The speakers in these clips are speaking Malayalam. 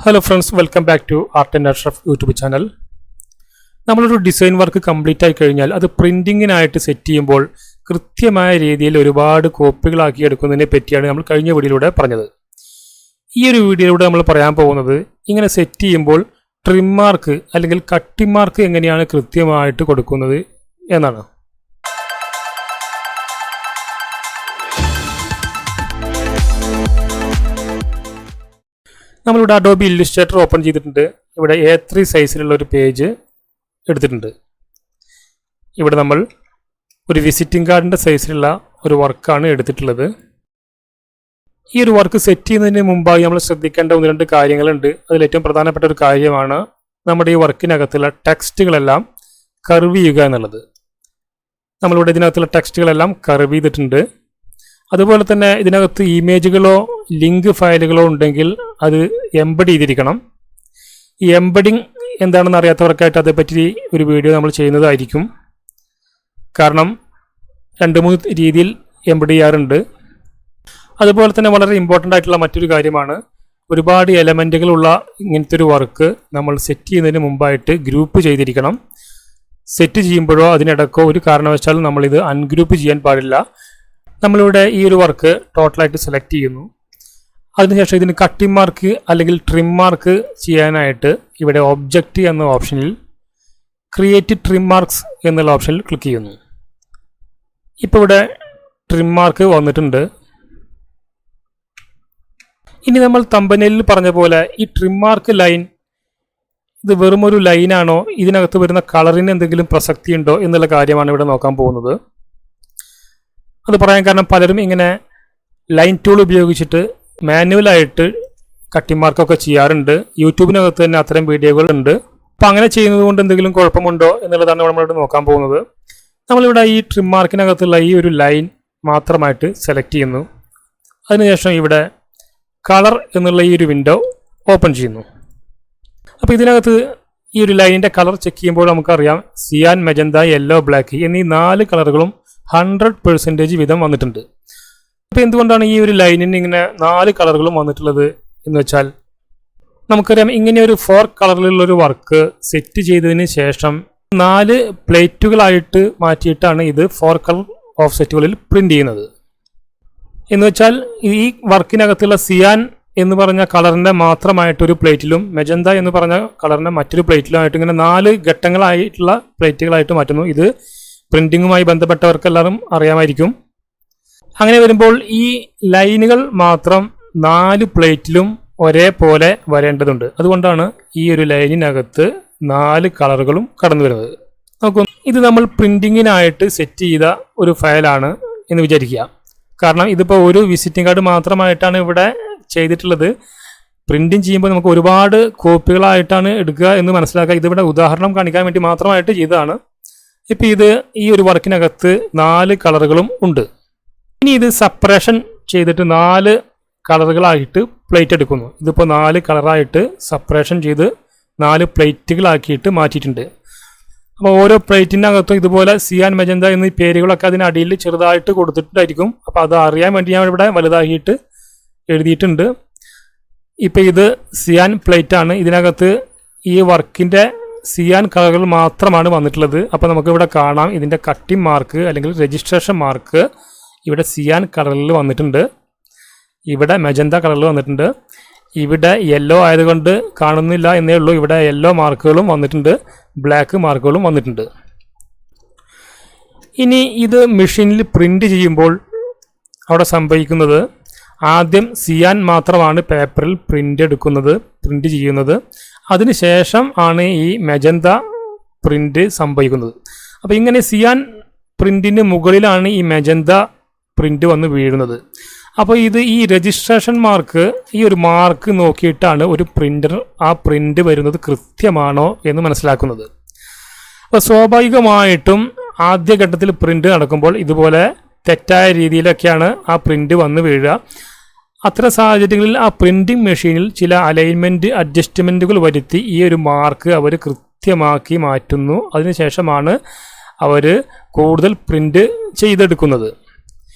Hello friends, welcome back to art and Ashraf YouTube channel. നമ്മളൊരു ഡിസൈൻ വർക്ക് കംപ്ലീറ്റ് ആയി കഴിഞ്ഞാൽ അത് പ്രിൻറ്റിങ്ങിനായിട്ട് സെറ്റ് ചെയ്യുമ്പോൾ കൃത്യമായ രീതിയിൽ ഒരുപാട് കോപ്പികളാക്കി എടുക്കുന്നതിനെ പറ്റിയാണ് നമ്മൾ കഴിഞ്ഞ വീഡിയോയിലൂടെ പറഞ്ഞത്. ഈ ഒരു വീഡിയോയിലൂടെ നമ്മൾ പറയാൻ പോകുന്നത് ഇങ്ങനെ സെറ്റ് ചെയ്യുമ്പോൾ ട്രിം മാർക്ക് അല്ലെങ്കിൽ കട്ടിംഗ് മാർക്ക് എങ്ങനെയാണ് കൃത്യമായിട്ട് കൊടുക്കുന്നത് എന്നാണ്. നമ്മളിവിടെ അഡോബി ഇല്ലുസ്ട്രേറ്റർ ഓപ്പൺ ചെയ്തിട്ടുണ്ട്. ഇവിടെ A3 സൈസിലുള്ള ഒരു പേജ് എടുത്തിട്ടുണ്ട്. ഇവിടെ നമ്മൾ ഒരു വിസിറ്റിംഗ് കാർഡിൻ്റെ സൈസിലുള്ള ഒരു വർക്കാണ് എടുത്തിട്ടുള്ളത്. ഈ ഒരു വർക്ക് സെറ്റ് ചെയ്യുന്നതിന് മുമ്പായി നമ്മൾ ശ്രദ്ധിക്കേണ്ട ഒന്ന് രണ്ട് കാര്യങ്ങളുണ്ട്. അതിലേറ്റവും പ്രധാനപ്പെട്ട ഒരു കാര്യമാണ് നമ്മുടെ ഈ വർക്കിനകത്തുള്ള ടെക്സ്റ്റുകളെല്ലാം കർവ് ചെയ്യുക എന്നുള്ളത്. നമ്മളിവിടെ ഇതിനകത്തുള്ള ടെക്സ്റ്റുകളെല്ലാം കർവ് ചെയ്തിട്ടുണ്ട്. അതുപോലെ തന്നെ ഇതിനകത്ത് ഇമേജുകളോ ലിങ്ക് ഫയലുകളോ ഉണ്ടെങ്കിൽ അത് എംബഡ് ചെയ്തിരിക്കണം. ഈ എംബഡിങ് എന്താണെന്ന് അറിയാത്തവർക്കായിട്ട് അതേപ്പറ്റി ഒരു വീഡിയോ നമ്മൾ ചെയ്യുന്നതായിരിക്കും. കാരണം 2-3 രീതിയിൽ എംബഡ് ചെയ്യാറുണ്ട്. അതുപോലെ തന്നെ വളരെ ഇമ്പോർട്ടൻ്റ് ആയിട്ടുള്ള മറ്റൊരു കാര്യമാണ്, ഒരുപാട് എലമെൻറ്റുകളുള്ള ഇങ്ങനത്തെ ഒരു വർക്ക് നമ്മൾ സെറ്റ് ചെയ്യുന്നതിന് മുമ്പായിട്ട് ഗ്രൂപ്പ് ചെയ്തിരിക്കണം. സെറ്റ് ചെയ്യുമ്പോഴോ അതിനിടക്കോ ഒരു കാരണവശാലും നമ്മളിത് അൺഗ്രൂപ്പ് ചെയ്യാൻ പാടില്ല. നമ്മളിവിടെ ഈ ഒരു വർക്ക് ടോട്ടലായിട്ട് സെലക്ട് ചെയ്യുന്നു. അതിനുശേഷം ഇതിന് കട്ടിംഗ് മാർക്ക് അല്ലെങ്കിൽ ട്രിം മാർക്ക് ചെയ്യാനായിട്ട് ഇവിടെ ഒബ്ജക്റ്റ് എന്ന ഓപ്ഷനിൽ ക്രിയേറ്റ് ട്രിം മാർക്സ് എന്നുള്ള ഓപ്ഷനിൽ ക്ലിക്ക് ചെയ്യുന്നു. ഇപ്പോൾ ഇവിടെ ട്രിം മാർക്ക് വന്നിട്ടുണ്ട്. ഇനി നമ്മൾ തമ്പനെയിലിൽ പറഞ്ഞ പോലെ ഈ ട്രിം മാർക്ക് ലൈൻ ഇത് വെറും ഒരു ലൈനാണോ, ഇതിനകത്ത് വരുന്ന കളറിന് എന്തെങ്കിലും പ്രസക്തി ഉണ്ടോ എന്നുള്ള കാര്യമാണ് ഇവിടെ നോക്കാൻ പോകുന്നത്. അത് പറയാൻ കാരണം പലരും ഇങ്ങനെ ലൈൻ ടൂൾ ഉപയോഗിച്ചിട്ട് മാനുവലായിട്ട് കട്ടിംഗ് മാർക്കൊക്കെ ചെയ്യാറുണ്ട്. യൂട്യൂബിനകത്ത് തന്നെ അത്തരം വീഡിയോകൾ ഉണ്ട്. അപ്പോൾ അങ്ങനെ ചെയ്യുന്നത് കൊണ്ട് എന്തെങ്കിലും കുഴപ്പമുണ്ടോ എന്നുള്ളതാണ് നമ്മളിവിടെ നോക്കാൻ പോകുന്നത്. നമ്മളിവിടെ ഈ ട്രിം മാർക്കിനകത്തുള്ള ഈ ഒരു ലൈൻ മാത്രമായിട്ട് സെലക്ട് ചെയ്യുന്നു. അതിനുശേഷം ഇവിടെ കളർ എന്നുള്ള ഈ ഒരു വിൻഡോ ഓപ്പൺ ചെയ്യുന്നു. അപ്പോൾ ഇതിനകത്ത് ഈ ഒരു ലൈനിൻ്റെ കളർ ചെക്ക് ചെയ്യുമ്പോൾ നമുക്കറിയാം സിയാൻ, മെജന്ത, യെല്ലോ, ബ്ലാക്ക് എന്നീ 4 കളറുകളും 100% വീതം വന്നിട്ടുണ്ട്. അപ്പോൾ എന്തുകൊണ്ടാണ് ഈ ഒരു ലൈനിന് ഇങ്ങനെ 4 കളറുകളും വന്നിട്ടുള്ളത് എന്ന് വെച്ചാൽ, നമുക്കറിയാം ഇങ്ങനെ ഒരു 4 കളറിലുള്ളൊരു വർക്ക് സെറ്റ് ചെയ്തതിന് ശേഷം 4 പ്ലേറ്റുകളായിട്ട് മാറ്റിയിട്ടാണ് ഇത് 4 കളർ ഓഫ്സെറ്റുകളിൽ പ്രിന്റ് ചെയ്യുന്നത്. എന്ന് വെച്ചാൽ ഈ വർക്കിനകത്തുള്ള സിയാൻ എന്ന് പറഞ്ഞ കളറിൻ്റെ മാത്രമായിട്ടൊരു പ്ലേറ്റിലും മെജന്ത എന്ന് പറഞ്ഞ കളറിൻ്റെ മറ്റൊരു പ്ലേറ്റിലുമായിട്ട് ഇങ്ങനെ 4 ഘട്ടങ്ങളായിട്ടുള്ള പ്ലേറ്റുകളായിട്ട് മാറ്റുന്നു. ഇത് പ്രിന്റിങ്ങുമായി ബന്ധപ്പെട്ടവർക്കെല്ലാവരും അറിയാമായിരിക്കും. അങ്ങനെ വരുമ്പോൾ ഈ ലൈനുകൾ മാത്രം 4 പ്ലേറ്റിലും ഒരേപോലെ വരേണ്ടതുണ്ട്. അതുകൊണ്ടാണ് ഈ ഒരു ലൈനിനകത്ത് 4 കളറുകളും കടന്നു വരുന്നത്. നോക്കൂ, ഇത് നമ്മൾ പ്രിന്റിങ്ങിനായിട്ട് സെറ്റ് ചെയ്ത ഒരു ഫയലാണ് എന്ന് വിചാരിക്കുക. കാരണം ഇതിപ്പോൾ ഒരു വിസിറ്റിംഗ് കാർഡ് മാത്രമായിട്ടാണ് ഇവിടെ ചെയ്തിട്ടുള്ളത്. പ്രിന്റിങ് ചെയ്യുമ്പോൾ നമുക്ക് ഒരുപാട് കോപ്പികളായിട്ടാണ് എടുക്കുക എന്ന് മനസ്സിലാക്കുക. ഇതിവിടെ ഉദാഹരണം കാണിക്കാൻ വേണ്ടി മാത്രമായിട്ട് ചെയ്തതാണ്. ഇപ്പോൾ ഇത് ഈ ഒരു വർക്കിനകത്ത് 4 കളറുകളും ഉണ്ട്. ഇനി ഇത് സെപ്പറേഷൻ ചെയ്തിട്ട് 4 കളറുകളായിട്ട് പ്ലേറ്റ് എടുക്കുന്നു. ഇതിപ്പോൾ 4 കളറായിട്ട് സെപ്പറേഷൻ ചെയ്ത് 4 പ്ലേറ്റുകളാക്കിയിട്ട് മാറ്റിയിട്ടുണ്ട്. അപ്പോൾ ഓരോ പ്ലേറ്റിനകത്തും ഇതുപോലെ സിയാൻ, മെജന്ത എന്നീ പേരുകളൊക്കെ അതിനടിയിൽ ചെറുതായിട്ട് കൊടുത്തിട്ടുണ്ടായിരിക്കും. അപ്പോൾ അത് അറിയാൻ വേണ്ടി ഞാൻ ഇവിടെ വലുതാക്കിയിട്ട് എഴുതിയിട്ടുണ്ട്. ഇപ്പോൾ ഇത് സിയാൻ പ്ലേറ്റാണ്. ഇതിനകത്ത് ഈ വർക്കിൻ്റെ സിയാൻ കളറുകൾ മാത്രമാണ് വന്നിട്ടുള്ളത്. അപ്പോൾ നമുക്കിവിടെ കാണാം ഇതിൻ്റെ കട്ടിംഗ് മാർക്ക് അല്ലെങ്കിൽ രജിസ്ട്രേഷൻ മാർക്ക് ഇവിടെ സിയാൻ കളറിൽ വന്നിട്ടുണ്ട്. ഇവിടെ മെജന്ത കളറിൽ വന്നിട്ടുണ്ട്. ഇവിടെ യെല്ലോ ആയതുകൊണ്ട് കാണുന്നില്ല എന്നേ ഉള്ളൂ. ഇവിടെ യെല്ലോ മാർക്കുകളും വന്നിട്ടുണ്ട്, ബ്ലാക്ക് മാർക്കുകളും വന്നിട്ടുണ്ട്. ഇനി ഇത് മെഷീനിൽ പ്രിന്റ് ചെയ്യുമ്പോൾ അവിടെ സംഭവിക്കുന്നത്, ആദ്യം സിയാൻ മാത്രമാണ് പേപ്പറിൽ പ്രിന്റ് ചെയ്യുന്നത്. അതിനുശേഷം ആണ് ഈ മെജന്ത പ്രിന്റ് സംഭവിക്കുന്നത്. അപ്പോൾ ഇങ്ങനെ സിയാൻ പ്രിന്റിന് മുകളിലാണ് ഈ മെജന്ത പ്രിന്റ് വന്ന് വീഴുന്നത്. അപ്പോൾ ഇത് ഈ രജിസ്ട്രേഷൻ മാർക്ക്, ഈ ഒരു മാർക്ക് നോക്കിയിട്ടാണ് ഒരു പ്രിന്റർ ആ പ്രിന്റ് വരുന്നത് കൃത്യമാണോ എന്ന് മനസ്സിലാക്കുന്നത്. അപ്പോൾ സ്വാഭാവികമായിട്ടും ആദ്യഘട്ടത്തിൽ പ്രിന്റ് നടക്കുമ്പോൾ ഇതുപോലെ തെറ്റായ രീതിയിലൊക്കെയാണ് ആ പ്രിന്റ് വന്ന് വീഴുക. അത്തരം സാഹചര്യങ്ങളിൽ ആ പ്രിന്റിംഗ് മെഷീനിൽ ചില അലൈൻമെൻറ്റ് അഡ്ജസ്റ്റ്മെൻറ്റുകൾ വരുത്തി ഈ ഒരു മാർക്ക് അവർ കൃത്യമാക്കി മാറ്റുന്നു. അതിനുശേഷമാണ് അവർ കൂടുതൽ പ്രിന്റ് ചെയ്തെടുക്കുന്നത്.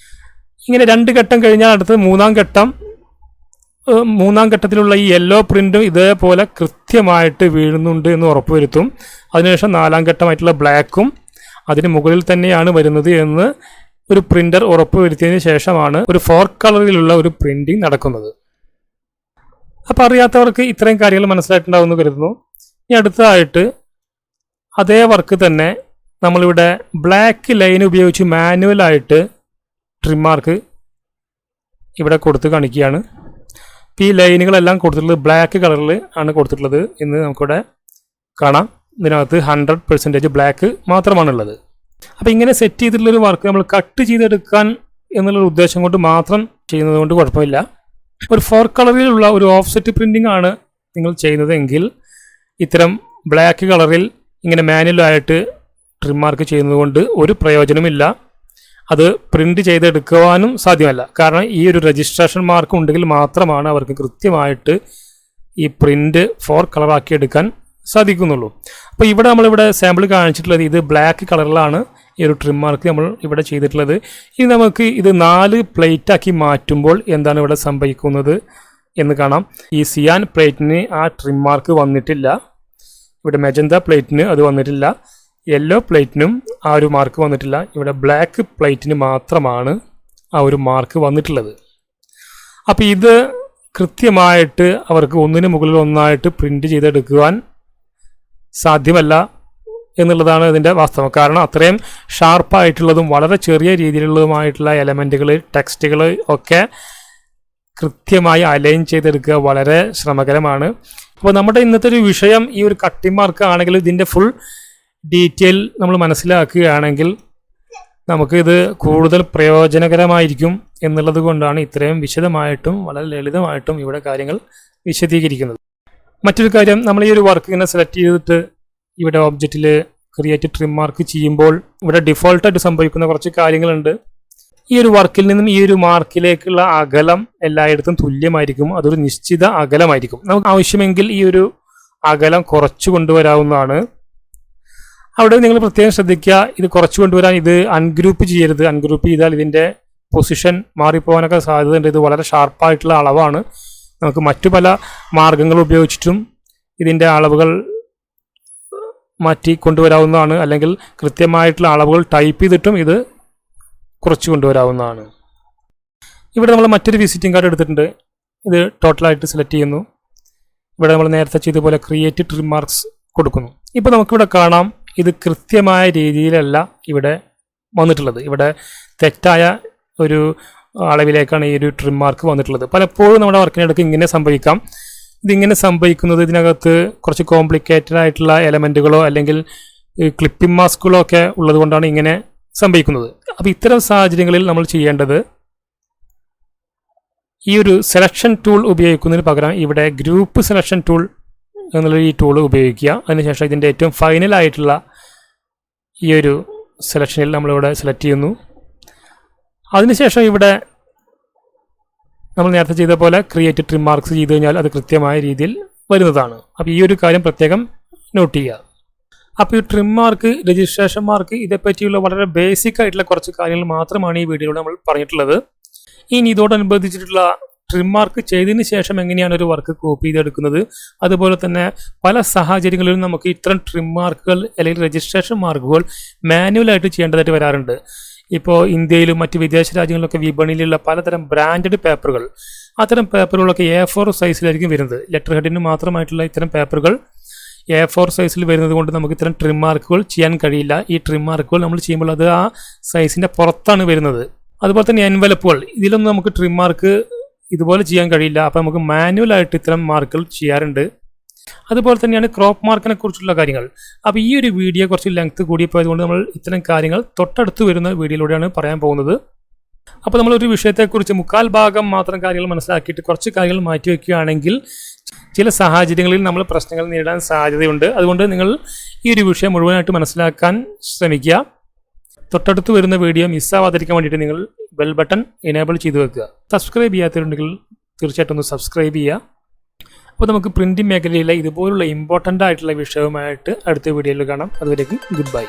ഇങ്ങനെ 2 ഘട്ടം കഴിഞ്ഞാൽ അടുത്ത് 3-ാം ഘട്ടം മൂന്നാം ഘട്ടത്തിലുള്ള ഈ യെല്ലോ പ്രിന്റും ഇതേപോലെ കൃത്യമായിട്ട് വീഴുന്നുണ്ട് എന്ന് ഉറപ്പുവരുത്തും. അതിനുശേഷം നാലാം ഘട്ടമായിട്ടുള്ള ബ്ലാക്കും അതിന് മുകളിൽ തന്നെയാണ് വരുന്നത് എന്ന് ഒരു പ്രിന്റർ ഉറപ്പുവരുത്തിയതിന് ശേഷമാണ് ഒരു 4 കളറിലുള്ള ഒരു പ്രിന്റിംഗ് നടക്കുന്നത്. അപ്പോൾ അറിയാത്തവർക്ക് ഇത്രയും കാര്യങ്ങൾ മനസ്സിലായിട്ടുണ്ടാവുമെന്ന് കരുതുന്നു. ഇനി അടുത്തതായിട്ട് അതേ വർക്ക് തന്നെ നമ്മളിവിടെ ബ്ലാക്ക് ലൈൻ ഉപയോഗിച്ച് മാനുവലായിട്ട് ട്രിം മാർക്ക് ഇവിടെ കൊടുത്ത് കാണിക്കുകയാണ്. ഈ ലൈനുകളെല്ലാം കൊടുത്തിട്ടുള്ളത് ബ്ലാക്ക് കളറിൽ ആണ് കൊടുത്തിട്ടുള്ളത് എന്ന് നമുക്കിവിടെ കാണാം. ഇതിനകത്ത് 100% ബ്ലാക്ക് മാത്രമാണുള്ളത്. അപ്പോൾ ഇങ്ങനെ സെറ്റ് ചെയ്തിട്ടുള്ളൊരു വർക്ക് നമ്മൾ കട്ട് ചെയ്തെടുക്കാൻ എന്നുള്ളൊരു ഉദ്ദേശം കൊണ്ട് മാത്രം ചെയ്യുന്നത് കൊണ്ട് കുഴപ്പമില്ല. ഒരു 4 കളറിലുള്ള ഒരു ഓഫ്സെറ്റ് പ്രിൻറ്റിംഗ് ആണ് നിങ്ങൾ ചെയ്യുന്നതെങ്കിൽ ഇത്തരം ബ്ലാക്ക് കളറിൽ ഇങ്ങനെ മാനുവലായിട്ട് ട്രിം മാർക്ക് ചെയ്യുന്നത് കൊണ്ട് ഒരു പ്രയോജനമില്ല. അത് പ്രിന്റ് ചെയ്തെടുക്കുവാനും സാധ്യമല്ല. കാരണം ഈ ഒരു രജിസ്ട്രേഷൻ മാർക്ക് ഉണ്ടെങ്കിൽ മാത്രമാണ് അവർക്ക് കൃത്യമായിട്ട് ഈ പ്രിന്റ് 4 കളറാക്കി എടുക്കാൻ സാധിക്കുന്നുള്ളൂ. അപ്പോൾ നമ്മളിവിടെ സാമ്പിൾ കാണിച്ചിട്ടുള്ളത് ഇത് ബ്ലാക്ക് കളറിലാണ് ഈ ഒരു ട്രിം മാർക്ക് നമ്മൾ ഇവിടെ ചെയ്തിട്ടുള്ളത്. ഇനി നമുക്ക് ഇത് 4 പ്ലേറ്റാക്കി മാറ്റുമ്പോൾ എന്താണ് ഇവിടെ സംഭവിക്കുന്നത് എന്ന് കാണാം. ഈ സിയാൻ പ്ലേറ്റിന് ആ ട്രിം മാർക്ക് വന്നിട്ടില്ല. ഇവിടെ മെജന്ത പ്ലേറ്റിന് അത് വന്നിട്ടില്ല. യെല്ലോ പ്ലേറ്റിനും ആ ഒരു മാർക്ക് വന്നിട്ടില്ല. ഇവിടെ ബ്ലാക്ക് പ്ലേറ്റിന് മാത്രമാണ് ആ ഒരു മാർക്ക് വന്നിട്ടുള്ളത്. അപ്പോൾ ഇത് കൃത്യമായിട്ട് അവർക്ക് ഒന്നിന് മുകളിൽ ഒന്നായിട്ട് പ്രിന്റ് ചെയ്തെടുക്കുവാൻ സാധ്യമല്ല എന്നുള്ളതാണ് ഇതിൻ്റെ വാസ്തവം. കാരണം അത്രയും ഷാർപ്പായിട്ടുള്ളതും വളരെ ചെറിയ രീതിയിലുള്ളതുമായിട്ടുള്ള എലമെൻറ്റുകൾ, ടെക്സ്റ്റുകൾ ഒക്കെ കൃത്യമായി അലൈൻ ചെയ്തെടുക്കുക വളരെ ശ്രമകരമാണ്. അപ്പോൾ നമ്മുടെ ഇന്നത്തെ ഒരു വിഷയം ഈ ഒരു കട്ടിംഗ് മാർക്ക് ആണെങ്കിൽ ഇതിൻ്റെ ഫുൾ ഡീറ്റെയിൽ നമ്മൾ മനസ്സിലാക്കുകയാണെങ്കിൽ നമുക്കിത് കൂടുതൽ പ്രയോജനകരമായിരിക്കും എന്നുള്ളത് കൊണ്ടാണ് ഇത്രയും വിശദമായിട്ടും വളരെ ലളിതമായിട്ടും ഇവിടെ കാര്യങ്ങൾ വിശദീകരിക്കുന്നത്. മറ്റൊരു കാര്യം, നമ്മൾ ഈ ഒരു വർക്ക് ഇങ്ങനെ സെലക്ട് ചെയ്തിട്ട് ഇവിടെ ഓബ്ജക്റ്റിൽ ക്രിയേറ്റ് ട്രിം മാർക്ക് ചെയ്യുമ്പോൾ ഇവിടെ ഡിഫോൾട്ടായിട്ട് സംഭവിക്കുന്ന കുറച്ച് കാര്യങ്ങളുണ്ട്. ഈ ഒരു വർക്കിൽ നിന്നും ഈ ഒരു മാർക്കിലേക്കുള്ള അകലം എല്ലായിടത്തും തുല്യമായിരിക്കും. അതൊരു നിശ്ചിത അകലമായിരിക്കും. നമുക്ക് ആവശ്യമെങ്കിൽ ഈ ഒരു അകലം കുറച്ചു കൊണ്ടുവരാവുന്നതാണ്. അവിടെ നിങ്ങൾ പ്രത്യേകം ശ്രദ്ധിക്കുക, ഇത് കുറച്ചു കൊണ്ടുവരാൻ ഇത് അൺഗ്രൂപ്പ് ചെയ്യരുത്. അൺഗ്രൂപ്പ് ചെയ്താൽ ഇതിൻ്റെ പൊസിഷൻ മാറിപ്പോകാനൊക്കെ സാധ്യതയുണ്ട്. ഇത് വളരെ ഷാർപ്പായിട്ടുള്ള അളവാണ്. നമുക്ക് മറ്റു പല മാർഗങ്ങൾ ഉപയോഗിച്ചിട്ടും ഇതിൻ്റെ അളവുകൾ മാറ്റി കൊണ്ടുവരാവുന്നതാണ്. അല്ലെങ്കിൽ കൃത്യമായിട്ടുള്ള അളവുകൾ ടൈപ്പ് ചെയ്തിട്ടും ഇത് കുറച്ച് കൊണ്ടുവരാവുന്നതാണ്. ഇവിടെ നമ്മൾ മറ്റൊരു വിസിറ്റിംഗ് കാർഡ് എടുത്തിട്ടുണ്ട്. ഇത് ടോട്ടലായിട്ട് സെലക്ട് ചെയ്യുന്നു. ഇവിടെ നമ്മൾ നേരത്തെ ചെയ്ത പോലെ ക്രിയേറ്റ് ട്രിം മാർക്സ് കൊടുക്കുന്നു. ഇപ്പോൾ നമുക്കിവിടെ കാണാം ഇത് കൃത്യമായ രീതിയിലല്ല ഇവിടെ വന്നിട്ടുള്ളത്. ഇവിടെ തെറ്റായ ഒരു അളവിലേക്കാണ് ഈ ഒരു ട്രിം മാർക്ക് വന്നിട്ടുള്ളത്. പലപ്പോഴും നമ്മുടെ വർക്കിനിടയ്ക്ക് ഇങ്ങനെ സംഭവിക്കാം. ഇതിങ്ങനെ സംഭവിക്കുന്നത് ഇതിനകത്ത് കുറച്ച് കോംപ്ലിക്കേറ്റഡ് ആയിട്ടുള്ള എലമെൻറ്റുകളോ അല്ലെങ്കിൽ ക്ലിപ്പിംഗ് മാസ്കുകളോ ഒക്കെ ഉള്ളത് കൊണ്ടാണ് ഇങ്ങനെ സംഭവിക്കുന്നത്. അപ്പോൾ ഇത്തരം സാഹചര്യങ്ങളിൽ നമ്മൾ ചെയ്യേണ്ടത് ഈ ഒരു സെലക്ഷൻ ടൂൾ ഉപയോഗിക്കുന്നതിന് പകരം ഇവിടെ ഗ്രൂപ്പ് സെലക്ഷൻ ടൂൾ എന്നുള്ള ഈ ടൂൾ ഉപയോഗിക്കുക. അതിനുശേഷം ഇതിൻ്റെ ഏറ്റവും ഫൈനലായിട്ടുള്ള ഈ ഒരു സെലക്ഷനിൽ നമ്മളിവിടെ സെലക്ട് ചെയ്യുന്നു. അതിനുശേഷം ഇവിടെ നമ്മൾ നേരത്തെ ചെയ്ത പോലെ ക്രിയേറ്റ് ട്രിം മാർക്സ് ചെയ്ത് കഴിഞ്ഞാൽ അത് കൃത്യമായ രീതിയിൽ വരുന്നതാണ്. അപ്പോൾ ഈ ഒരു കാര്യം പ്രത്യേകം നോട്ട് ചെയ്യുക. അപ്പോൾ ഈ ട്രിം മാർക്ക്, രജിസ്ട്രേഷൻ മാർക്ക്, ഇതേപ്പറ്റിയുള്ള വളരെ ബേസിക് ആയിട്ടുള്ള കുറച്ച് കാര്യങ്ങൾ മാത്രമാണ് ഈ വീഡിയോയിൽ നമ്മൾ പറഞ്ഞിട്ടുള്ളത്. ഇനി ഇതോടനുബന്ധിച്ചിട്ടുള്ള ട്രിം മാർക്ക് ചെയ്തതിന് ശേഷം എങ്ങനെയാണ് ഒരു വർക്ക് കോപ്പി ചെയ്തെടുക്കുന്നത്, അതുപോലെ തന്നെ പല സാഹചര്യങ്ങളിലും നമുക്ക് ഇത്തരം ട്രിം മാർക്കുകൾ അല്ലെങ്കിൽ രജിസ്ട്രേഷൻ മാർക്കുകൾ മാനുവലായിട്ട് ചെയ്യേണ്ടതായിട്ട് വരാറുണ്ട്. ഇപ്പോൾ ഇന്ത്യയിലും മറ്റ് വിദേശ രാജ്യങ്ങളിലൊക്കെ വിപണിയിലുള്ള പലതരം ബ്രാൻഡഡ് പേപ്പറുകൾ, അത്തരം പേപ്പറുകളൊക്കെ A4 സൈസിലായിരിക്കും വരുന്നത്. ലെറ്റർ ഹെഡിന് മാത്രമായിട്ടുള്ള ഇത്തരം പേപ്പറുകൾ A4 സൈസിൽ വരുന്നത് കൊണ്ട് നമുക്ക് ഇത്തരം ട്രിം മാർക്കുകൾ ചെയ്യാൻ കഴിയില്ല. ഈ ട്രിം മാർക്കുകൾ നമ്മൾ ചെയ്യുമ്പോൾ അത് ആ സൈസിൻ്റെ പുറത്താണ് വരുന്നത്. അതുപോലെ തന്നെ എൻവലപ്പുകൾ, ഇതിലൊന്നും നമുക്ക് ട്രിം മാർക്ക് ഇതുപോലെ ചെയ്യാൻ കഴിയില്ല. അപ്പോൾ നമുക്ക് മാനുവലായിട്ട് ഇത്തരം മാർക്കുകൾ ചെയ്യാറുണ്ട്. അതുപോലെ തന്നെയാണ് ക്രോപ്പ് മാർക്കിനെ കുറിച്ചുള്ള കാര്യങ്ങൾ. അപ്പോൾ ഈ ഒരു വീഡിയോ കുറച്ച് ലെങ്ത് കൂടിപ്പോയതുകൊണ്ട് നമ്മൾ ഇത്തരം കാര്യങ്ങൾ തൊട്ടടുത്ത് വരുന്ന വീഡിയോയിലൂടെയാണ് പറയാൻ പോകുന്നത്. അപ്പോൾ നമ്മളൊരു വിഷയത്തെക്കുറിച്ച് 1/4 ഭാഗം മാത്രം കാര്യങ്ങൾ മനസ്സിലാക്കിയിട്ട് കുറച്ച് കാര്യങ്ങൾ മാറ്റിവെക്കുകയാണെങ്കിൽ ചില സാഹചര്യങ്ങളിൽ നമ്മൾ പ്രശ്നങ്ങൾ നേരിടാൻ സാധ്യതയുണ്ട്. അതുകൊണ്ട് നിങ്ങൾ ഈ ഒരു വിഷയം മുഴുവനായിട്ട് മനസ്സിലാക്കാൻ ശ്രമിക്കുക. തൊട്ടടുത്ത് വരുന്ന വീഡിയോ മിസ്സാവാതിരിക്കാൻ വേണ്ടിയിട്ട് നിങ്ങൾ ബെൽ ബട്ടൺ എനേബിൾ ചെയ്ത് വെക്കുക. സബ്സ്ക്രൈബ് ചെയ്യാത്തവരുണ്ടെങ്കിൽ തീർച്ചയായിട്ടും ഒന്ന് സബ്സ്ക്രൈബ് ചെയ്യുക. അപ്പോൾ നമുക്ക് പ്രിൻറ്റിംഗ് മേഖലയിലെ ഇതുപോലുള്ള ഇമ്പോർട്ടൻ്റ് ആയിട്ടുള്ള വിഷയവുമായിട്ട് അടുത്ത വീഡിയോയിൽ കാണാം. അതുവരേക്കും ഗുഡ് ബൈ.